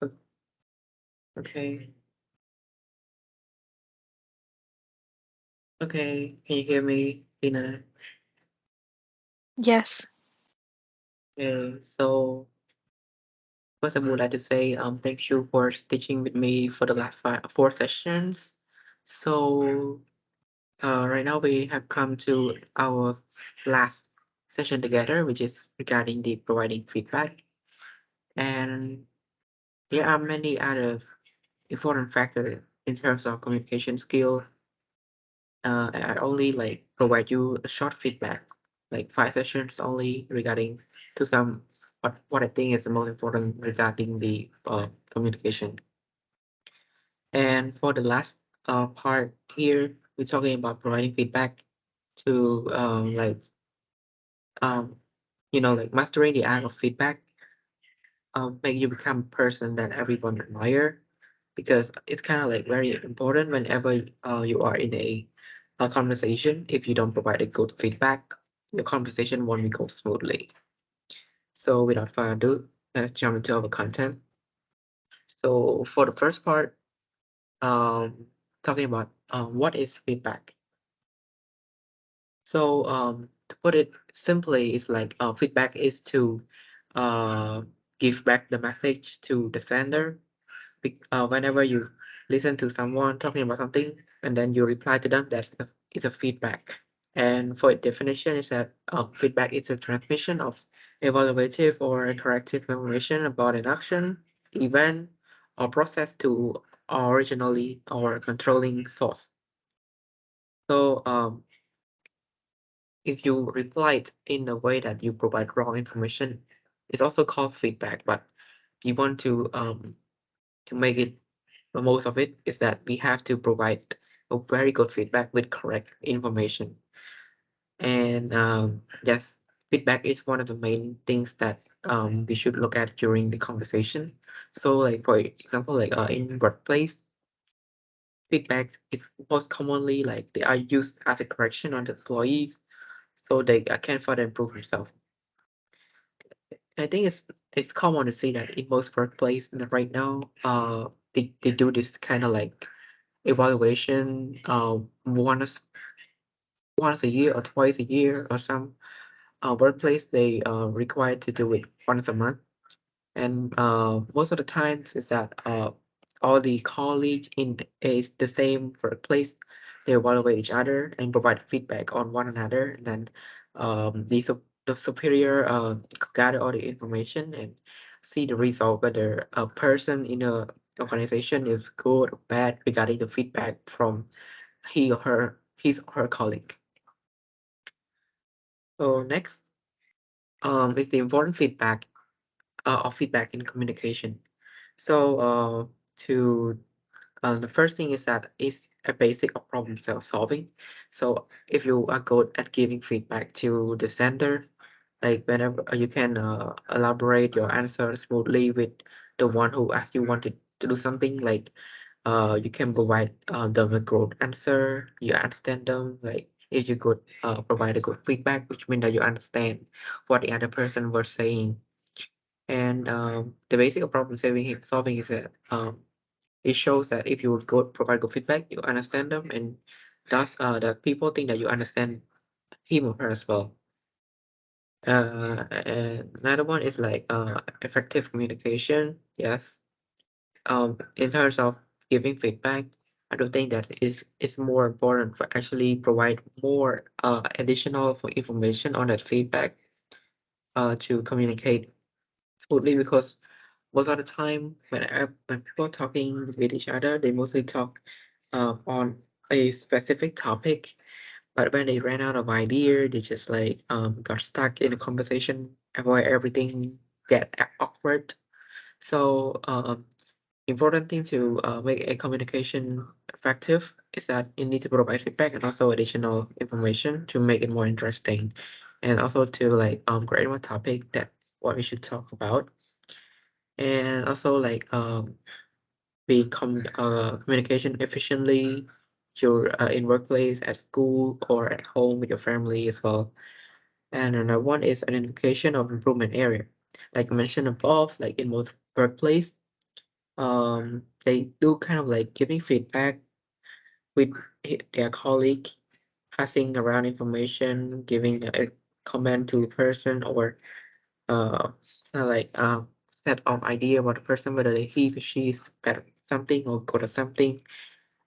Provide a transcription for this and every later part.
Okay. Okay. Can you hear me, Lina? Yes. Okay. So first, I would like to say thank you for teaching with me for the last four sessions. So right now we have come to our last session together, which is regarding the providing feedback. And there are many other important factors in terms of communication skill. I only like provide you a short feedback, like 5 sessions only regarding to some what I think is the most important regarding the communication. And for the last part here, we're talking about providing feedback to um like mastering the art of feedback, make you become a person that everyone admire, because it's kind of like very important whenever you are in a conversation. If you don't provide a good feedback, your conversation won't go smoothly. So without further ado, let's jump into our content. So for the first part, talking about what is feedback. So to put it simply, it's like feedback is to uh, give back the message to the sender. Whenever you listen to someone talking about something and then you reply to them, is a feedback. And for definition, is that feedback is a transmission of evaluative or corrective information about an action, event, or process to originally or controlling source. So if you replied in a way that you provide wrong information, it's also called feedback. But if you want to make it the most of it, is that we have to provide a very good feedback with correct information. And yes, feedback is one of the main things that we should look at during the conversation. So like for example, like in workplace, feedback is most commonly like they are used as a correction on the employees so they can further improve themselves. I think it's common to see that in most workplace right now, they do this kind of like evaluation once a year or twice a year, or some workplace they required to do it once a month. And most of the times is that all the colleagues in the same workplace, they evaluate each other and provide feedback on one another. And then the superior gather all the information and see the result, whether a person in a organization is good or bad regarding the feedback from his or her colleague. So next is the important feedback of feedback in communication. So to the first thing is that it's a basic of problem solving. So if you are good at giving feedback to the sender, like whenever you can elaborate your answer smoothly with the one who asked you wanted to do something, like you can provide them a good answer. You understand them, like if you could provide a good feedback, which means that you understand what the other person was saying. And the basic of solving is that it shows that if you provide good feedback, you understand them, and thus that people think that you understand him or her as well. And another one is like effective communication. Yes. In terms of giving feedback, I don't think that is more important for actually provide more additional information on that feedback to communicate smoothly, because most of the time when people are talking with each other, they mostly talk on a specific topic. But when they ran out of idea, they just like got stuck in a conversation where everything get awkward. So important thing to make a communication effective is that you need to provide feedback and also additional information to make it more interesting, and also to like create more topic that what we should talk about. And also like communication efficiently your in workplace, at school, or at home with your family as well. And another one is identification of improvement area. Like I mentioned above, like in most workplace, they do kind of like giving feedback with their colleague, passing around information, giving a comment to the person, or like set of idea about the person, whether he or she is bad at something or good at something,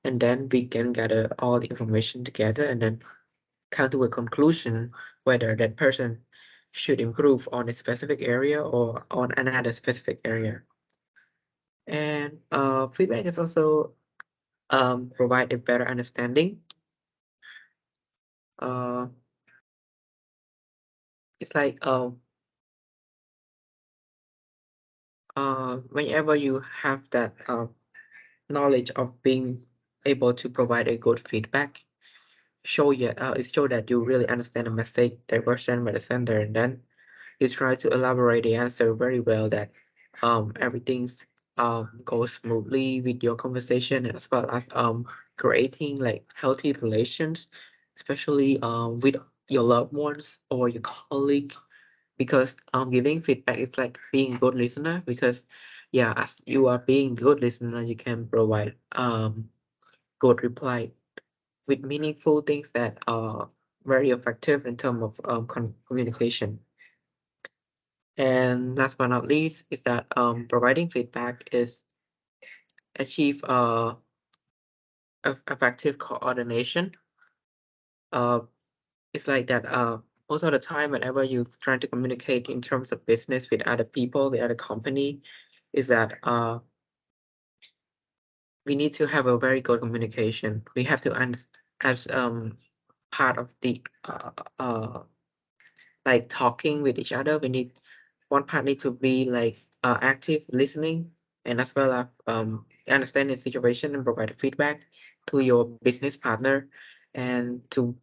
and then we can gather all the information together and then come to a conclusion whether that person should improve on a specific area or on another specific area. And feedback is also provide a better understanding. Uh, it's like whenever you have that knowledge of being able to provide a good feedback, it show that you really understand the message that was sent by the sender, and then you try to elaborate the answer very well that everything's goes smoothly with your conversation, as well as creating like healthy relations, especially with your loved ones or your colleague, because giving feedback is like being a good listener, because yeah, as you are being good listener, you can provide good reply with meaningful things that are very effective in terms of communication. And last but not least is that providing feedback is achieve effective coordination. Uh, it's like that most of the time whenever you trying to communicate in terms of business with other people, with other company, is that we need to have a very good communication. We have to as part of the like talking with each other. We need one part need to be like active listening, and as well as understanding the situation and provide feedback to your business partner, and to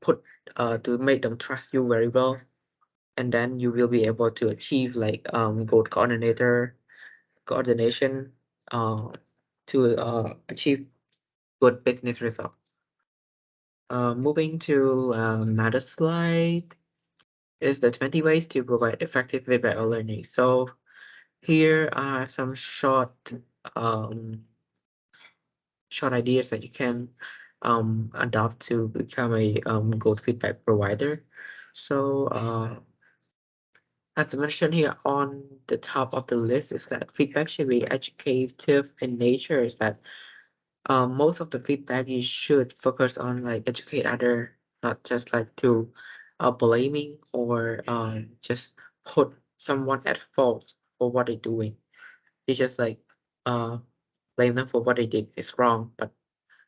make them trust you very well, and then you will be able to achieve like good coordination uh to achieve good business result. Moving to another slide is the 20 ways to provide effective feedback or learning. So here are some um, short ideas that you can adopt to become a good feedback provider. So as I mentioned here on the top of the list is that feedback should be educative in nature. Is that most of the feedback you should focus on like educate other, not just like to blaming or just put someone at fault for what they're doing. You just like uh blame them for what they did is wrong, but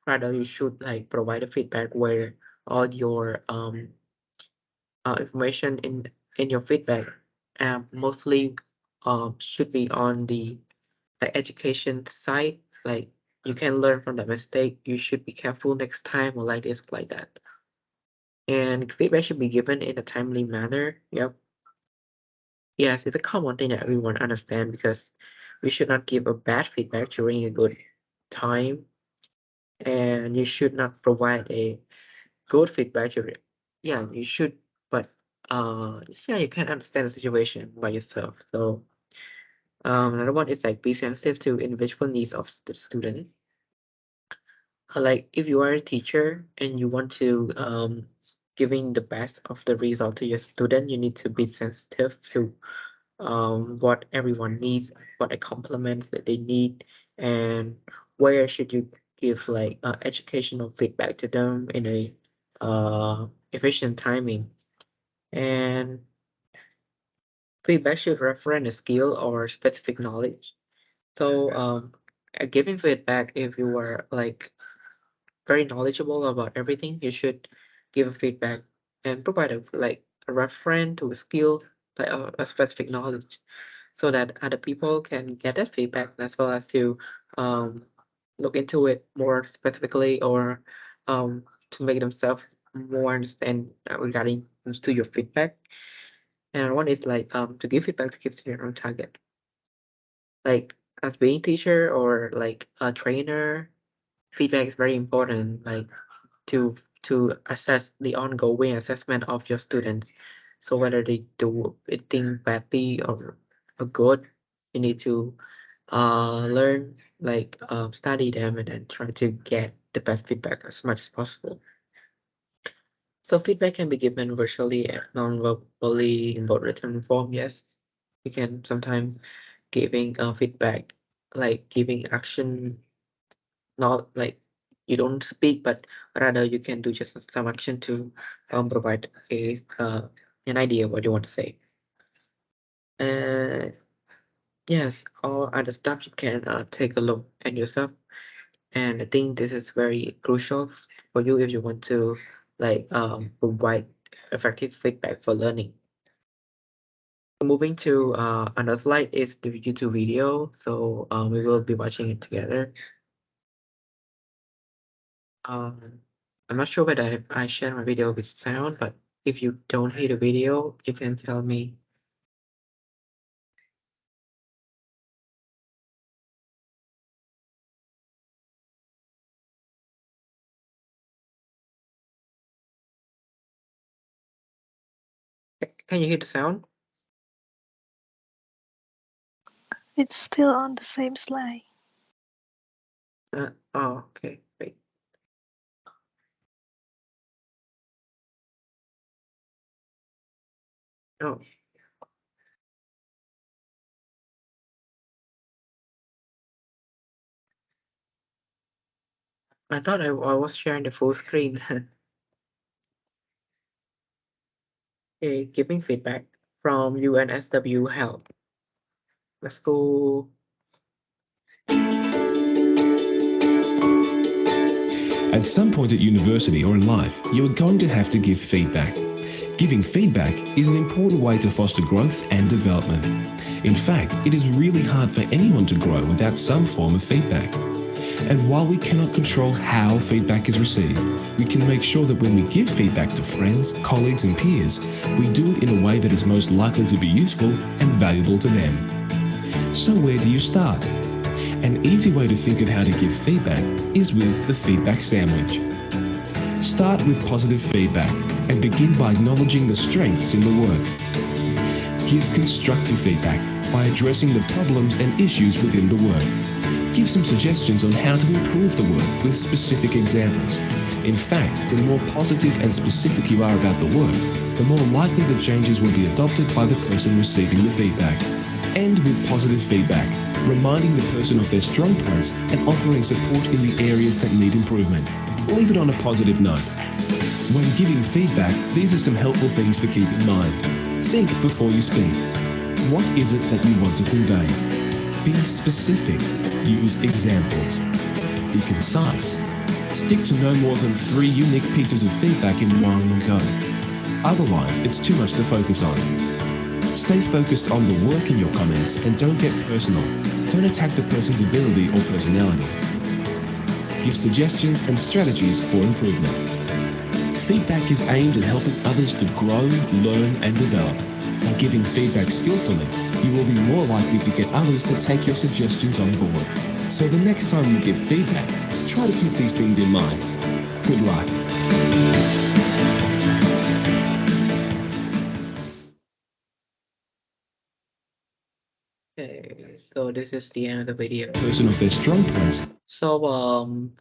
rather you should like provide a feedback where all your information in your feedback mostly should be on the like education side, like you can learn from that mistake, you should be careful next time or like this like that. And feedback should be given in a timely manner. Yep. Yes, it's a common thing that everyone understand, because we should not give a bad feedback during a good time, and you should not provide a good feedback during, yeah, you should, but yeah, you can understand the situation by yourself. So another one is like be sensitive to individual needs of the student. Like if you are a teacher and you want to giving the best of the result to your student, you need to be sensitive to what everyone needs, what the compliments that they need, and where should you give like educational feedback to them in a efficient timing. And feedback should reference a skill or specific knowledge. So giving feedback, if you are like very knowledgeable about everything, you should give a feedback and provide like a reference to a skill, like a specific knowledge, so that other people can get that feedback, as well as to um, look into it more specifically, or to make themselves more understand regarding to your feedback. And one is like to give feedback to give to your own target. Like as being teacher or like a trainer, feedback is very important. Like to assess the ongoing assessment of your students. So whether they do anything badly or good, you need to learn, like study them, and then try to get the best feedback as much as possible. So feedback can be given virtually and non-verbally in both written and form. Yes, you can sometimes giving feedback, like giving action, not like you don't speak, but rather you can do just some action to provide an idea what you want to say. And yes, all other stuff you can take a look at yourself. And I think this is very crucial for you if you want to like provide effective feedback for learning. Moving to another slide is the YouTube video. So we will be watching it together. Um, I'm not sure whether I share my video with sound, but if you don't hear the video, you can tell me. Can you hear the sound? It's still on the same slide. Oh, okay, wait. Oh, I thought I was sharing the full screen. Okay, giving feedback from UNSW help. Let's go. At some point at university or in life, you are going to have to give feedback. Giving feedback is an important way to foster growth and development. In fact, it is really hard for anyone to grow without some form of feedback. And while we cannot control how feedback is received, we can make sure that when we give feedback to friends, colleagues and peers, we do it in a way that is most likely to be useful and valuable to them. So where do you start? An easy way to think of how to give feedback is with the feedback sandwich. Start with positive feedback and begin by acknowledging the strengths in the work. Give constructive feedback by addressing the problems and issues within the work. Give some suggestions on how to improve the work with specific examples. In fact, the more positive and specific you are about the work, the more likely the changes will be adopted by the person receiving the feedback. End with positive feedback, reminding the person of their strong points and offering support in the areas that need improvement. Leave it on a positive note. When giving feedback, these are some helpful things to keep in mind. Think before you speak. What is it that you want to convey? Be specific. Use examples. Be concise. Stick to no more than 3 unique pieces of feedback in one go. Otherwise, it's too much to focus on. Stay focused on the work in your comments and don't get personal. Don't attack the person's ability or personality. Give suggestions and strategies for improvement. Feedback is aimed at helping others to grow, learn and develop. By giving feedback skillfully, you will be more likely to get others to take your suggestions on board. So the next time you give feedback, try to keep these things in mind. Good luck. Okay, so this is the end of the video. Person of their strong points. So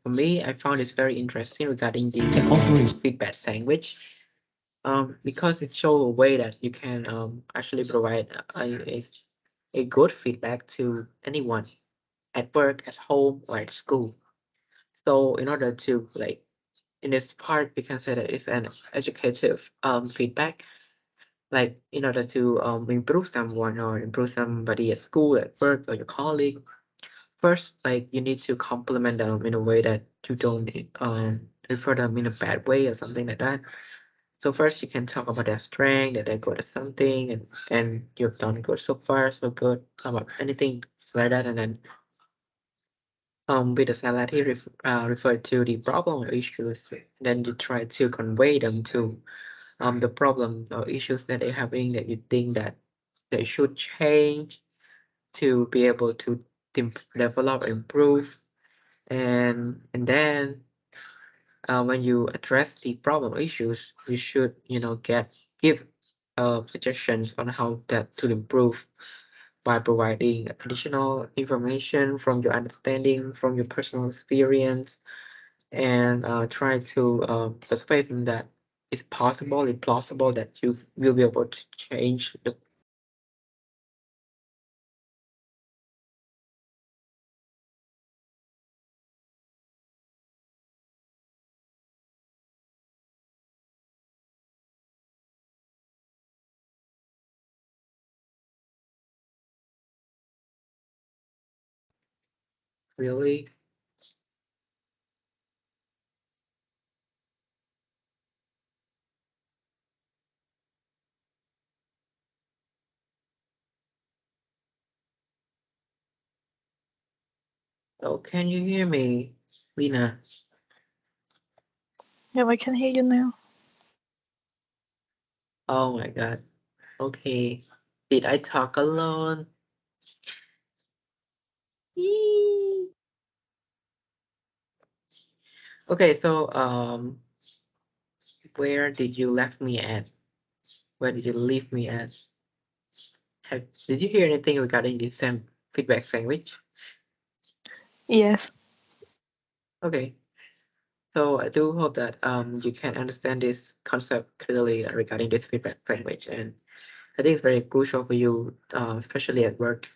for me, I found it very interesting regarding the offering feedback sandwich. Because it shows a way that you can actually provide a good feedback to anyone at work, at home, or at school. So in order to like in this part, we can say that it's an educative feedback. Like in order to improve someone or improve somebody at school, at work, or your colleague, first like you need to compliment them in a way that you don't refer them in a bad way or something like that. So first you can talk about their strength, that they're good at something, and you've done good so far, so good about anything like that, and then with the salad he referred to the problem or issues. Then you try to convey them to the problem or issues that they're having that you think that they should change to be able to develop, improve, and then when you address the problem issues, you should give suggestions on how that to improve by providing additional information from your understanding, from your personal experience, and try to persuade them that it's possible, it's plausible that you will be able to change the really. So can you hear me, Lina? Yeah, I can hear you now. Oh my God. Okay. Did I talk alone? Yee. Okay, so where did you left me at? Where did you leave me at? Did you hear anything regarding the feedback sandwich? Yes. Okay. So I do hope that you can understand this concept clearly regarding this feedback sandwich, and I think it's very crucial for you, especially at work.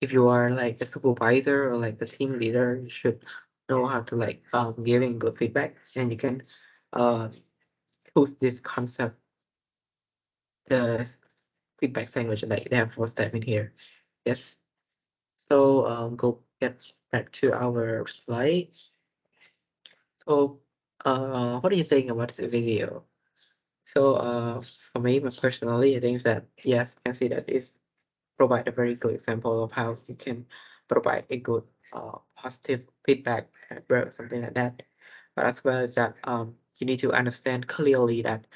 If you are like a supervisor or like a team leader, you should know how to like giving good feedback, and you can uh use this concept, the feedback sandwich, like they have 4 steps in here. Yes. So go get back to our slide. So what do you think about this video? So for me, personally, I think that yes, I can see that it's provide a very good example of how you can provide a good positive feedback at work, something like that. But as well as that you need to understand clearly that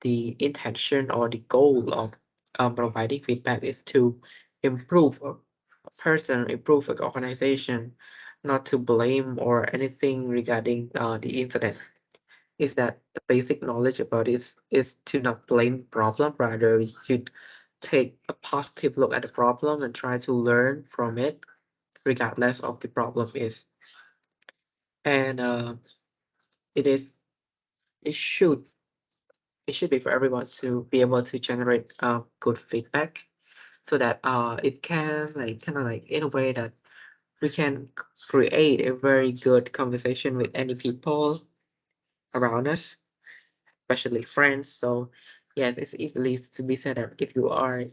the intention or the goal of providing feedback is to improve a person, improve an organization, not to blame or anything regarding the incident. Is that the basic knowledge about is to not blame the problem, rather you should take a positive look at the problem and try to learn from it, regardless of the problem is. And it is it should it should be for everyone to be able to generate good feedback, so that it can like kind of like in a way that we can create a very good conversation with any people around us, especially friends. So yes, it's easily to be said that if you are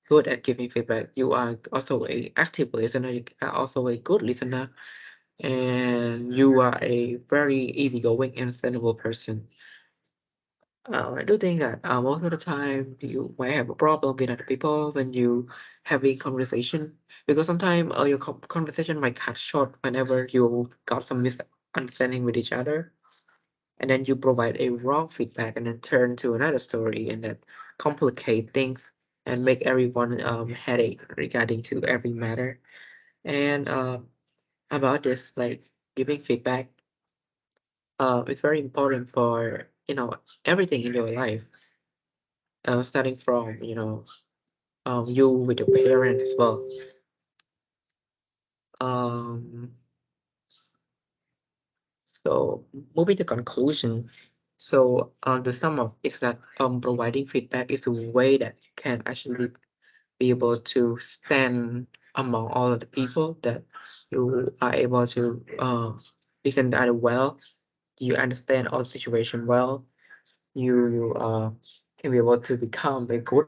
good at giving feedback, you are also a active listener, you are also a good listener, and you are a very easygoing, understandable person. I do think that most of the time you might have a problem with other people when you have a conversation, because sometimes your conversation might cut short whenever you got some misunderstanding with each other, and then you provide a wrong feedback and then turn to another story and then complicate things and make everyone headache regarding to every matter. And about this like giving feedback, it's very important for everything in your life, starting from you with your parent as well. um so moving to conclusion, so the sum of is that providing feedback is a way that you can actually be able to stand among all of the people, that you are able to listen to other well, you understand all situation well, you can be able to become a good,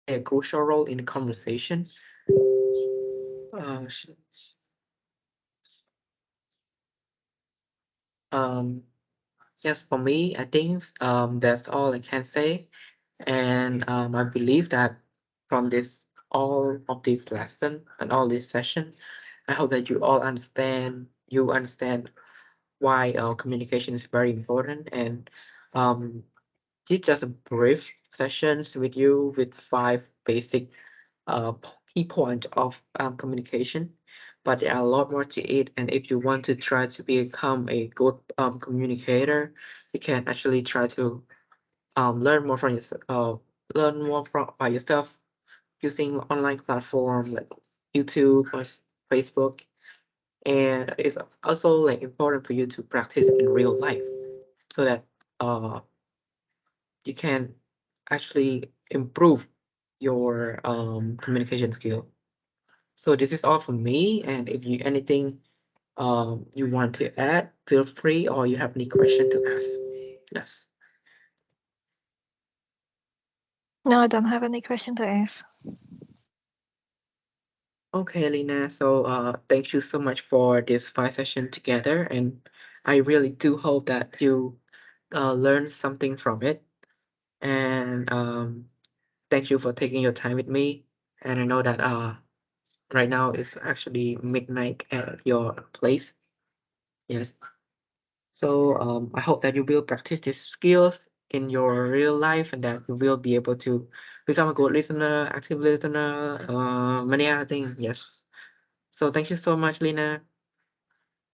a crucial role in the conversation. uh, sh- um yes, for me I think that's all I can say. And I believe that from this all of this lesson and all this session, I hope that you understand why communication is very important. And um, this just a brief sessions with you with 5 basic key points of communication. but there are a lot more to it. And if you want to try to become a good communicator, you can actually try to learn more from yourself, learn more from by yourself using online platform like YouTube or Facebook. And it's also like important for you to practice in real life so that uh you can actually improve your communication skill. So this is all from me, and if you anything you want to add, feel free, or you have any question to ask. Yes. No, I don't have any question to ask. Okay, Lina. So thank you so much for this 5 session together, and I really do hope that you learn something from it. And thank you for taking your time with me. And I know that right now it's actually midnight at your place. Yes. So I hope that you will practice these skills in your real life and that you will be able to become a good listener, active listener, many other things. Yes. So thank you so much, Lina.